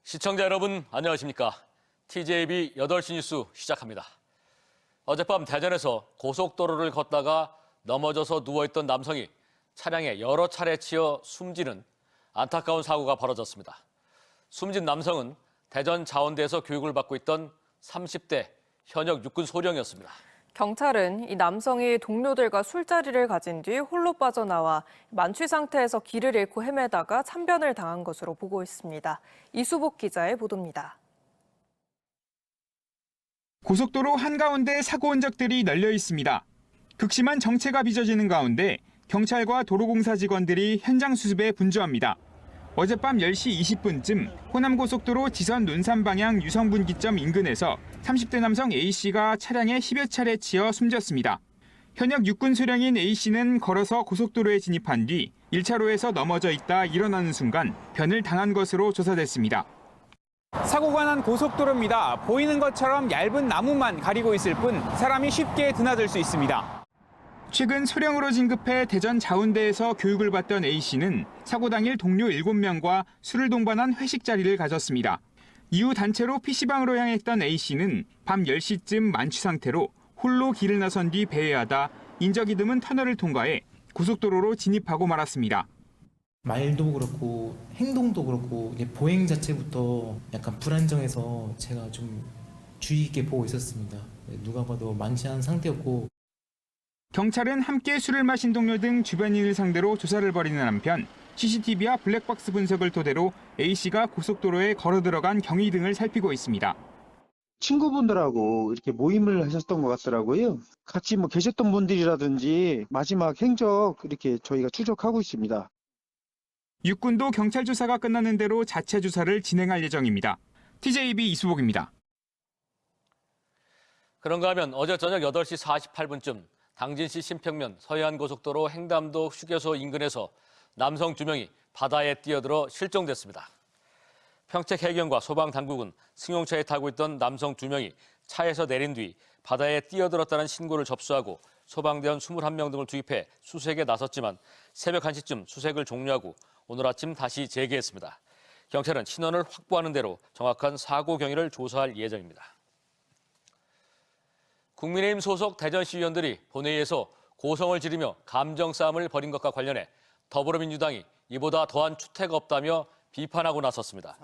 시청자 여러분 안녕하십니까? TJB 8시 뉴스 시작합니다. 어젯밤 대전에서 고속도로를 걷다가 넘어져서 누워있던 남성이 차량에 여러 차례 치여 숨지는 안타까운 사고가 벌어졌습니다. 숨진 남성은 대전 자원대에서 교육을 받고 있던 30대 현역 육군 소령이었습니다. 경찰은 이 남성이 동료들과 술자리를 가진 뒤 홀로 빠져나와 만취 상태에서 길을 잃고 헤매다가 참변을 당한 것으로 보고 있습니다. 이수복 기자의 보도입니다. 고속도로 한가운데 사고 흔적들이 널려 있습니다. 극심한 정체가 빚어지는 가운데 경찰과 도로공사 직원들이 현장 수습에 분주합니다. 어젯밤 10시 20분쯤 호남고속도로 지선 논산 방향 유성분기점 인근에서 30대 남성 A씨가 차량에 10여 차례 치여 숨졌습니다. 현역 육군 소령인 A씨는 걸어서 고속도로에 진입한 뒤 1차로에서 넘어져 있다 일어나는 순간 변을 당한 것으로 조사됐습니다. 사고가 난 고속도로입니다. 보이는 것처럼 얇은 나무만 가리고 있을 뿐 사람이 쉽게 드나들 수 있습니다. 최근 소령으로 진급해 대전 자운대에서 교육을 받던 A씨는 사고 당일 동료 7명과 술을 동반한 회식 자리를 가졌습니다. 이후 단체로 PC방으로 향했던 A씨는 밤 10시쯤 만취 상태로 홀로 길을 나선 뒤 배회하다 인적이 드문 터널을 통과해 고속도로로 진입하고 말았습니다. 말도 그렇고 행동도 그렇고 보행 자체부터 약간 불안정해서 제가 좀 주의 깊게 보고 있었습니다. 누가 봐도 만취한 상태였고. 경찰은 함께 술을 마신 동료 등 주변인을 상대로 조사를 벌이는 한편 CCTV와 블랙박스 분석을 토대로 A씨가 고속도로에 걸어 들어간 경위 등을 살피고 있습니다. 친구분들하고 이렇게 모임을 하셨던 것 같더라고요. 같이 계셨던 분들이라든지 마지막 행적 이렇게 저희가 추적하고 있습니다. 육군도 경찰 조사가 끝나는 대로 자체 조사를 진행할 예정입니다. TJB 이수복입니다. 그런가 하면 어제 저녁 8시 48분쯤 당진시 신평면 서해안고속도로 횡담도 휴게소 인근에서 남성 2명이 바다에 뛰어들어 실종됐습니다. 평택해경과 소방당국은 승용차에 타고 있던 남성 2명이 차에서 내린 뒤 바다에 뛰어들었다는 신고를 접수하고 소방대원 21명 등을 투입해 수색에 나섰지만 새벽 1시쯤 수색을 종료하고 오늘 아침 다시 재개했습니다. 경찰은 신원을 확보하는 대로 정확한 사고 경위를 조사할 예정입니다. 국민의힘 소속 대전시 의원들이 본회의에서 고성을 지르며 감정 싸움을 벌인 것과 관련해 더불어민주당이 이보다 더한 추태가 없다며 비판하고 나섰습니다.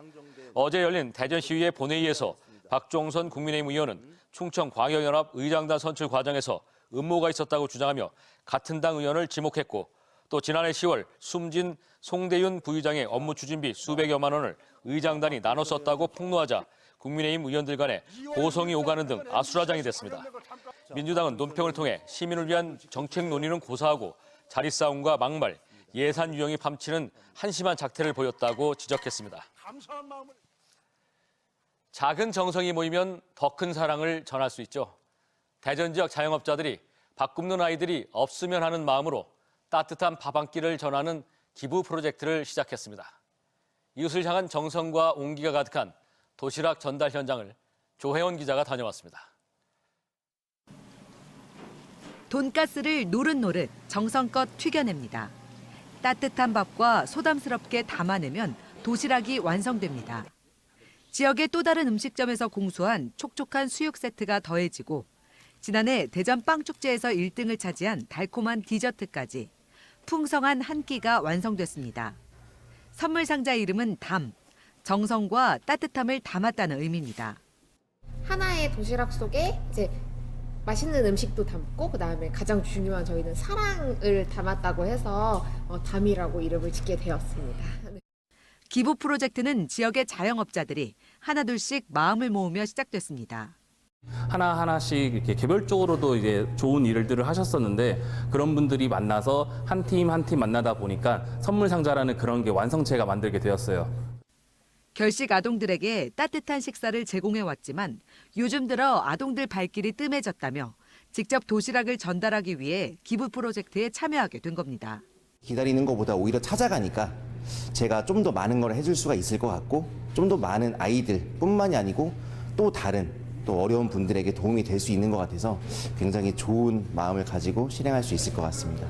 어제 열린 대전시의회 본회의에서 박종선 국민의힘 의원은 충청광역연합 의장단 선출 과정에서 음모가 있었다고 주장하며 같은 당 의원을 지목했고 또 지난해 10월 숨진 송대윤 부의장의 업무 추진비 수백여만 원을 의장단이 나눠 썼다고 폭로하자 국민의힘 의원들 간에 고성이 오가는 등 아수라장이 됐습니다. 민주당은 논평을 통해 시민을 위한 정책 논의는 고사하고 자리 싸움과 막말, 예산 유용이 파묻히는 한심한 작태를 보였다고 지적했습니다. 작은 정성이 모이면 더 큰 사랑을 전할 수 있죠. 대전 지역 자영업자들이 밥 굶는 아이들이 없으면 하는 마음으로 따뜻한 밥 한 끼를 전하는 기부 프로젝트를 시작했습니다. 이웃을 향한 정성과 온기가 가득한 도시락 전달 현장을 조혜원 기자가 다녀왔습니다. 돈가스를 노릇노릇 정성껏 튀겨냅니다. 따뜻한 밥과 소담스럽게 담아내면 도시락이 완성됩니다. 지역의 또 다른 음식점에서 공수한 촉촉한 수육 세트가 더해지고 지난해 대전 빵축제에서 1등을 차지한 달콤한 디저트까지 풍성한 한 끼가 완성됐습니다. 선물 상자 이름은 담, 정성과 따뜻함을 담았다는 의미입니다. 하나의 도시락 속에 이제 맛있는 음식도 담고 그다음에 가장 중요한 저희는 사랑을 담았다고 해서 담이라고 이름을 짓게 되었습니다. 기부 프로젝트는 지역의 자영업자들이 하나둘씩 마음을 모으며 시작됐습니다. 하나하나씩 이렇게 개별적으로도 이제 좋은 일들을 하셨었는데 그런 분들이 만나서 한 팀 한 팀 만나다 보니까 선물 상자라는 그런 게 완성체가 만들게 되었어요. 결식 아동들에게 따뜻한 식사를 제공해왔지만 요즘 들어 아동들 발길이 뜸해졌다며 직접 도시락을 전달하기 위해 기부 프로젝트에 참여하게 된 겁니다. 기다리는 것보다 오히려 찾아가니까 제가 좀 더 많은 걸 해줄 수가 있을 것 같고 좀 더 많은 아이들뿐만이 아니고 또 다른 또 어려운 분들에게 도움이 될 수 있는 것 같아서 굉장히 좋은 마음을 가지고 실행할 수 있을 것 같습니다.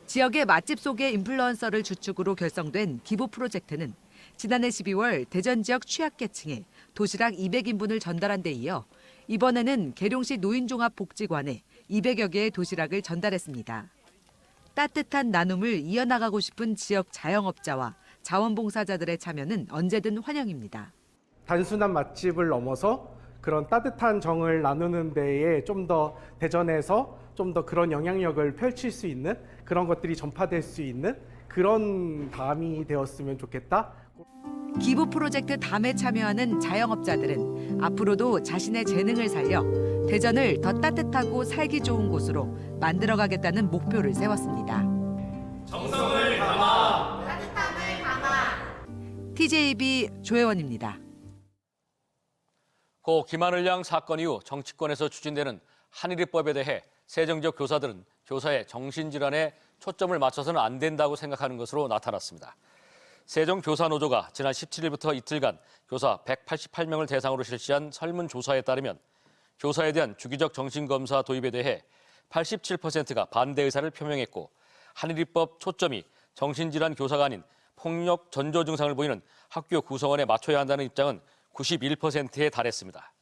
지역의 맛집 소개 인플루언서를 주축으로 결성된 기부 프로젝트는 지난해 12월 대전 지역 취약계층에 도시락 200인분을 전달한 데 이어 이번에는 계룡시 노인종합복지관에 200여 개의 도시락을 전달했습니다. 따뜻한 나눔을 이어나가고 싶은 지역 자영업자와 자원봉사자들의 참여는 언제든 환영입니다. 단순한 맛집을 넘어서 그런 따뜻한 정을 나누는 데에 좀 더 대전에서 좀 더 그런 영향력을 펼칠 수 있는 그런 것들이 전파될 수 있는 그런 밤이 되었으면 좋겠다. 기부 프로젝트 담에 참여하는 자영업자들은 앞으로도 자신의 재능을 살려 대전을 더 따뜻하고 살기 좋은 곳으로 만들어가겠다는 목표를 세웠습니다. 정성을 담아 따뜻함을 담아. TJB 조혜원입니다. 고 김하늘 양 사건 이후 정치권에서 추진되는 한일입법에 대해 세정적 교사들은 교사의 정신질환에 초점을 맞춰서는 안 된다고 생각하는 것으로 나타났습니다. 세종교사노조가 지난 17일부터 이틀간 교사 188명을 대상으로 실시한 설문조사에 따르면 교사에 대한 주기적 정신검사 도입에 대해 87%가 반대 의사를 표명했고 한일입법 초점이 정신질환 교사가 아닌 폭력 전조 증상을 보이는 학교 구성원에 맞춰야 한다는 입장은 91%에 달했습니다.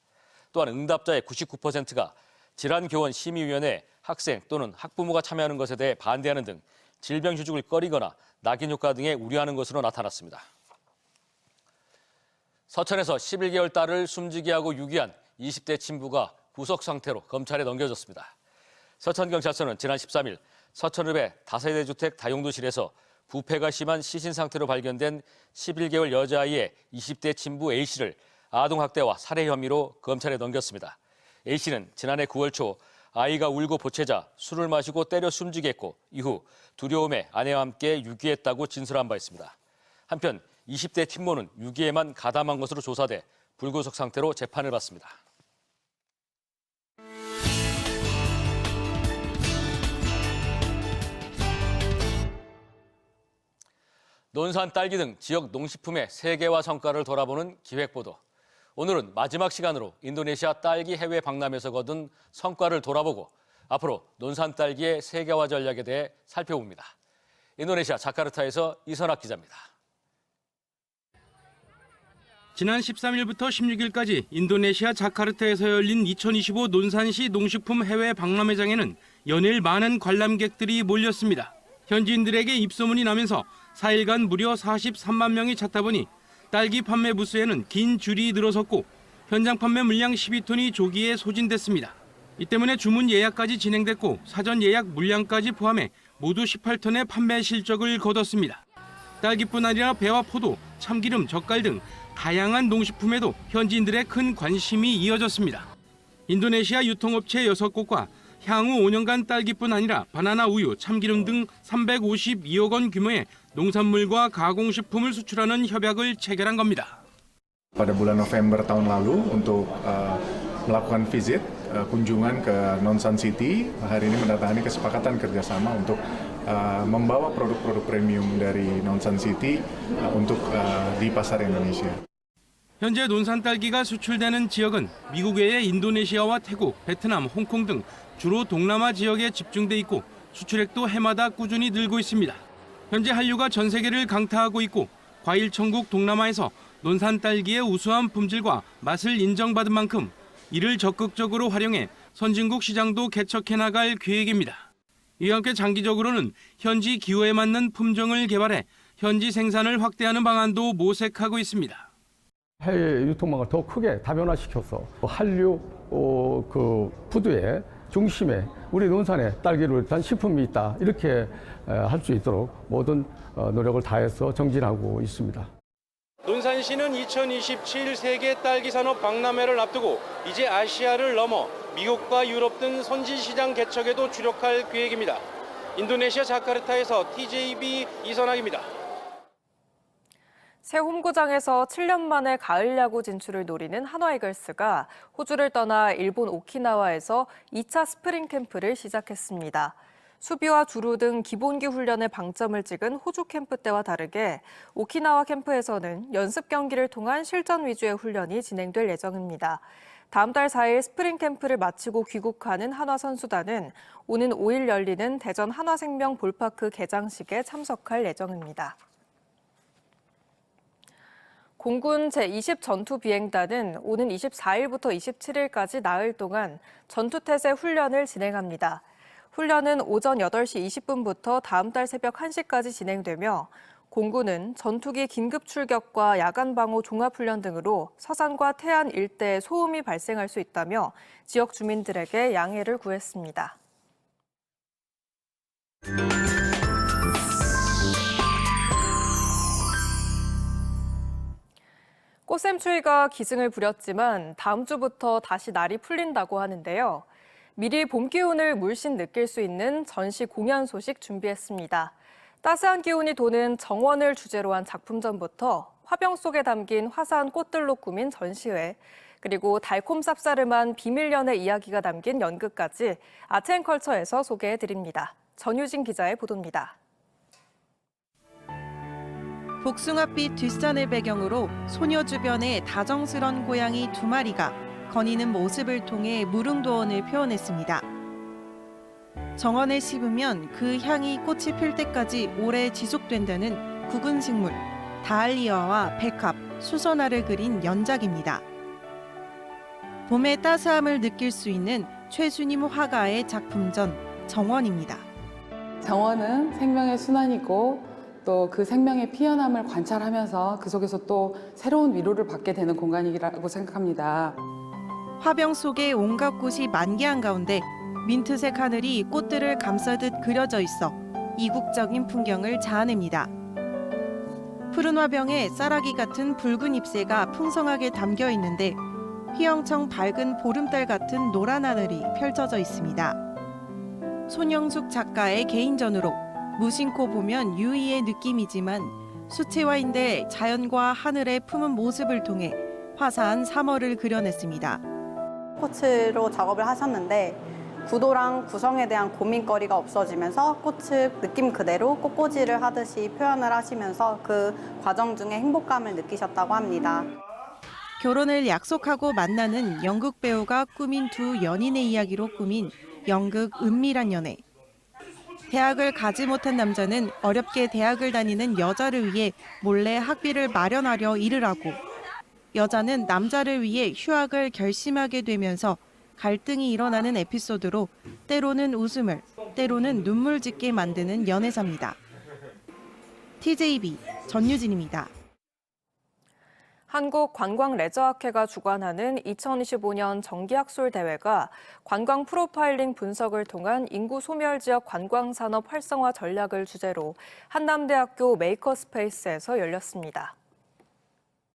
또한 응답자의 99%가 질환교원심의위원회 학생 또는 학부모가 참여하는 것에 대해 반대하는 등 질병휴직을 꺼리거나 낙인 효과 등에 우려하는 것으로 나타났습니다. 서천에서 11개월 딸을 숨지게 하고 유기한 20대 친부가 구속 상태로 검찰에 넘겨졌습니다. 서천경찰서는 지난 13일 서천읍의 다세대 주택 다용도실에서 부패가 심한 시신 상태로 발견된 11개월 여자아이의 20대 친부 A씨를 아동학대와 살해 혐의로 검찰에 넘겼습니다. A씨는 지난해 9월 초 아이가 울고 보채자 술을 마시고 때려 숨지게 했고 이후 두려움에 아내와 함께 유기했다고 진술한 바 있습니다. 한편 20대 친모는 유기에만 가담한 것으로 조사돼 불구속 상태로 재판을 받습니다. 논산 딸기 등 지역 농식품의 세계화 성과를 돌아보는 기획보도. 오늘은 마지막 시간으로 인도네시아 딸기 해외 박람회에서 거둔 성과를 돌아보고 앞으로 논산 딸기의 세계화 전략에 대해 살펴봅니다. 인도네시아 자카르타에서 이선학 기자입니다. 지난 13일부터 16일까지 인도네시아 자카르타에서 열린 2025 논산시 농식품 해외 박람회장에는 연일 많은 관람객들이 몰렸습니다. 현지인들에게 입소문이 나면서 4일간 무려 43만 명이 찾다 보니 딸기 판매 부스에는 긴 줄이 늘어섰고 현장 판매 물량 12톤이 조기에 소진됐습니다. 이 때문에 주문 예약까지 진행됐고 사전 예약 물량까지 포함해 모두 18톤의 판매 실적을 거뒀습니다. 딸기뿐 아니라 배와 포도, 참기름, 젓갈 등 다양한 농식품에도 현지인들의 큰 관심이 이어졌습니다. 인도네시아 유통업체 6곳과 향후 5년간 딸기뿐 아니라 바나나 우유, 참기름 등 352억 원 규모의 농산물과 가공식품을 수출하는 협약을 체결한 겁니다. Pada bulan November tahun lalu untuk melakukan visit kunjungan ke Nonsan City, hari ini mendatangani kesepakatan kerjasama untuk membawa produk-produk premium dari Nonsan City untuk di pasar Indonesia. 현재 논산 딸기가 수출되는 지역은 미국 외의 인도네시아와 태국, 베트남, 홍콩 등 주로 동남아 지역에 집중돼 있고 수출액도 해마다 꾸준히 늘고 있습니다. 현재 한류가 전 세계를 강타하고 있고 과일 천국 동남아에서 논산 딸기의 우수한 품질과 맛을 인정받은 만큼 이를 적극적으로 활용해 선진국 시장도 개척해 나갈 계획입니다. 이와 함께 장기적으로는 현지 기후에 맞는 품종을 개발해 현지 생산을 확대하는 방안도 모색하고 있습니다. 해외 유통망을 더 크게 다변화시켜서 한류 푸드의 중심에 우리 논산에 딸기를 일단 식품이 있다 이렇게 할 수 있도록 모든 노력을 다해서 정진하고 있습니다. 논산시는 2027 세계 딸기 산업 박람회를 앞두고 이제 아시아를 넘어 미국과 유럽 등 선진 시장 개척에도 주력할 계획입니다. 인도네시아 자카르타에서 TJB 이선학입니다. 새 홈구장에서 7년 만에 가을 야구 진출을 노리는 한화 이글스가 호주를 떠나 일본 오키나와에서 2차 스프링 캠프를 시작했습니다. 수비와 주루 등 기본기 훈련에 방점을 찍은 호주 캠프 때와 다르게 오키나와 캠프에서는 연습 경기를 통한 실전 위주의 훈련이 진행될 예정입니다. 다음 달 4일 스프링 캠프를 마치고 귀국하는 한화 선수단은 오는 5일 열리는 대전 한화생명 볼파크 개장식에 참석할 예정입니다. 공군 제20 전투비행단은 오는 24일부터 27일까지 나흘 동안 전투태세 훈련을 진행합니다. 훈련은 오전 8시 20분부터 다음 달 새벽 1시까지 진행되며 공군은 전투기 긴급 출격과 야간 방호 종합훈련 등으로 서산과 태안 일대에 소음이 발생할 수 있다며 지역 주민들에게 양해를 구했습니다. 꽃샘추위가 기승을 부렸지만 다음 주부터 다시 날이 풀린다고 하는데요. 미리 봄 기운을 물씬 느낄 수 있는 전시 공연 소식 준비했습니다. 따스한 기운이 도는 정원을 주제로 한 작품전부터 화병 속에 담긴 화사한 꽃들로 꾸민 전시회, 그리고 달콤 쌉싸름한 비밀 연애 이야기가 담긴 연극까지 아트앤컬처에서 소개해드립니다. 전유진 기자의 보도입니다. 복숭아빛 뒷산을 배경으로 소녀 주변의 다정스런 고양이 2마리가 거니는 모습을 통해 무릉도원을 표현했습니다. 정원을 씹으면 그 향이 꽃이 필 때까지 오래 지속된다는 국은 식물, 다알리아와 백합, 수선화를 그린 연작입니다. 봄의 따스함을 느낄 수 있는 최순임 화가의 작품전 정원입니다. 정원은 생명의 순환이고 또 그 생명의 피어남을 관찰하면서 그 속에서 또 새로운 위로를 받게 되는 공간이라고 생각합니다. 화병 속에 온갖 꽃이 만개한 가운데 민트색 하늘이 꽃들을 감싸듯 그려져 있어 이국적인 풍경을 자아냅니다. 푸른 화병에 쌀아기 같은 붉은 잎새가 풍성하게 담겨 있는데 휘영청 밝은 보름달 같은 노란 하늘이 펼쳐져 있습니다. 손영숙 작가의 개인전으로 무심코 보면 유의의 느낌이지만 수채화인데 자연과 하늘의 품은 모습을 통해 화사한 3월을 그려냈습니다. 꽃으로 작업을 하셨는데 구도랑 구성에 대한 고민거리가 없어지면서 꽃을 느낌 그대로 꽃꽂이를 하듯이 표현을 하시면서 그 과정 중에 행복감을 느끼셨다고 합니다. 결혼을 약속하고 만나는 연극 배우가 꾸민 두 연인의 이야기로 꾸민 연극 은밀한 연애. 대학을 가지 못한 남자는 어렵게 대학을 다니는 여자를 위해 몰래 학비를 마련하려 일을 하고 여자는 남자를 위해 휴학을 결심하게 되면서 갈등이 일어나는 에피소드로 때로는 웃음을, 때로는 눈물 짓게 만드는 연애사입니다. TJB 전유진입니다. 한국관광레저학회가 주관하는 2025년 정기학술 대회가 관광 프로파일링 분석을 통한 인구 소멸 지역 관광산업 활성화 전략을 주제로 한남대학교 메이커스페이스에서 열렸습니다.